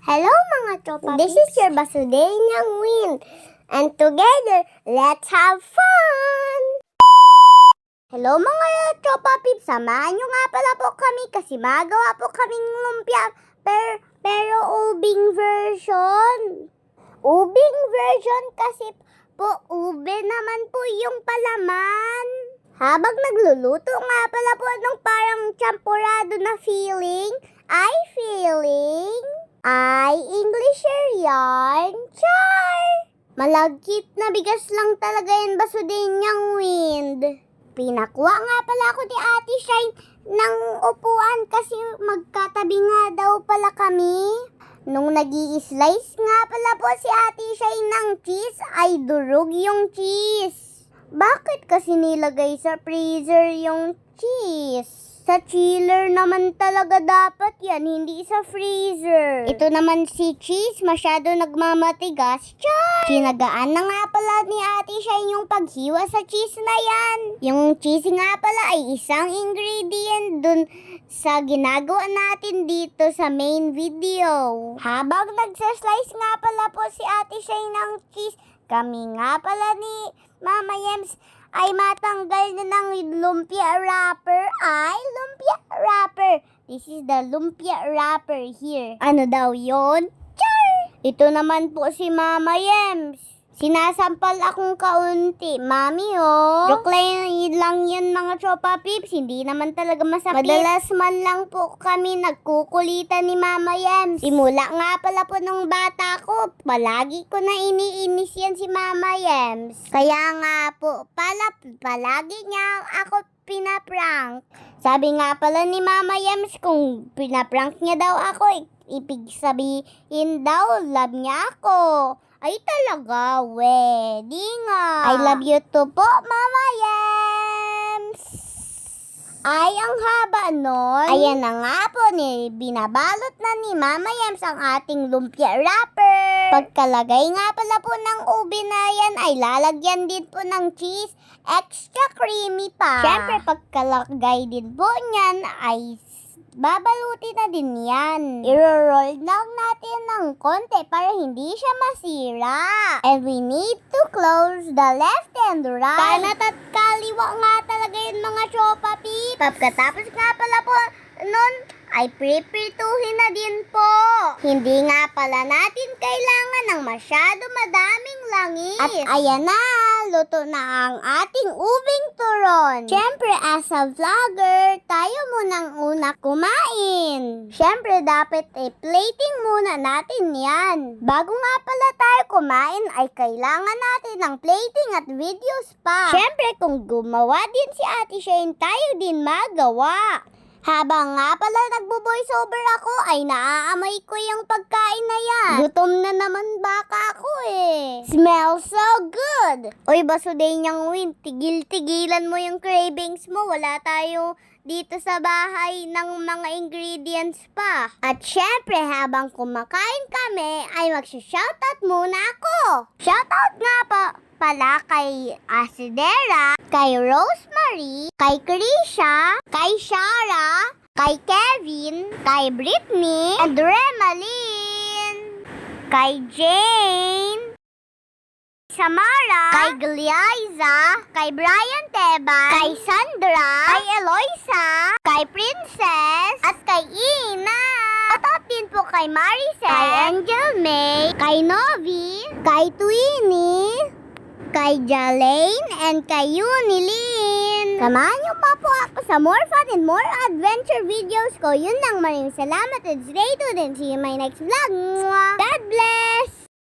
Hello mga tropa. This is your Basudenyang Win. And together, let's have fun! Hello mga tropa pips. Samahan nyo nga pala po kami kasi magawa po kaming lumpia. Pero ubing version. Ubing version kasi po ube naman po yung palaman. Habang nagluluto nga pala po ng parang champurado na feeling, ay Englisher yarn, char! Malagkit na bigas lang talaga yan Basudenyang Wind. Pinakuha nga pala ako ni Ate Shine ng upuan kasi magkatabi nga daw pala kami. Nung nag-i-slice nga pala po si Ate Shine ng cheese, ay durog yung cheese. Bakit kasi nilagay sa freezer yung cheese? Sa chiller naman talaga dapat yan, hindi sa freezer. Ito naman si cheese, masyado nagmamatigas. Char! Kinagaan na nga pala ni Ate Shine yung paghiwa sa cheese na yan. Yung cheese nga pala ay isang ingredient dun sa ginagawa natin dito sa main video. Habang nagsaslice nga pala po si Ate Shine ng cheese, kami nga pala ni Mama Yems ay matanggal na ng lumpia wrapper. Lumpia wrapper. This is the lumpia wrapper here. Ano daw yon? Char! Ito naman po si Mama Yems. Sinasampal akong kaunti. Mami, joke lang yan mga tropa pips. Hindi naman talaga masakit. Madalas man lang po kami nagkukulitan ni Mama Yems. Simula nga pala po nung bata ko, palagi ko na iniinis yan si Mama Yems. Kaya nga po, palagi niya ako pinaprank. Sabi nga pala ni Mama Yems, kung pinaprank niya daw ako, ibig sabihin daw, love niya ako. Ay talaga, di nga. I love you too po, Mama Yems. Ay, ang haba nun. Ayan na nga po, binabalot na ni Mama Yems ang ating lumpia wrapper. Pagkalagay nga pala po ng ube na yan, ay lalagyan din po ng cheese. Extra creamy pa. Siyempre, pagkalagay din po niyan, ay babalutin na din yan. I-roll lang natin ng konti para hindi siya masira. And we need to close the left and right. Kanat at kaliwa nga talaga yun mga tropa peeps. Pagkatapos nga pala po nun, ay pripirituhin na din po. Hindi nga pala natin kailangan ng masyado madaming langis. At ayan na, luto na ang ating ubing turon. Siyempre, as a vlogger, tayo munang una kumain. Siyempre, dapat plating muna natin yan. Bago nga pala tayo kumain, ay kailangan natin ng plating at videos pa. Siyempre, kung gumawa din si Ate Shane, tayo din magawa. Habang nga pala nagbo-voiceover ako, ay naaamoy ko yung pagkain na yan. Gutom na naman baka ako Smells so good! Oy, Basudenyang Wind, tigil-tigilan mo yung cravings mo. Wala tayo dito sa bahay ng mga ingredients pa. At syempre, habang kumakain kami, ay magsha-shoutout muna ako. Shoutout nga po pala kay Asidera, kay Rosemary, kay Krisha, kay Shara, kay Kevin, kay Britney, and Remalyn, kay Jane, Samara, kay Gliaiza, kay Brian Teban, kay Sandra, kay Eloisa, kay Princess, at kay Ina. At din po kay Maricel, kay Angel May, kay Novi, kay Twinnie, kay Jalaine, and kay Unilyn. Samahan niyo pa po ako sa more fun and more adventure videos ko. Yun lang, maraming salamat and stay tuned and see you in my next vlog. God bless!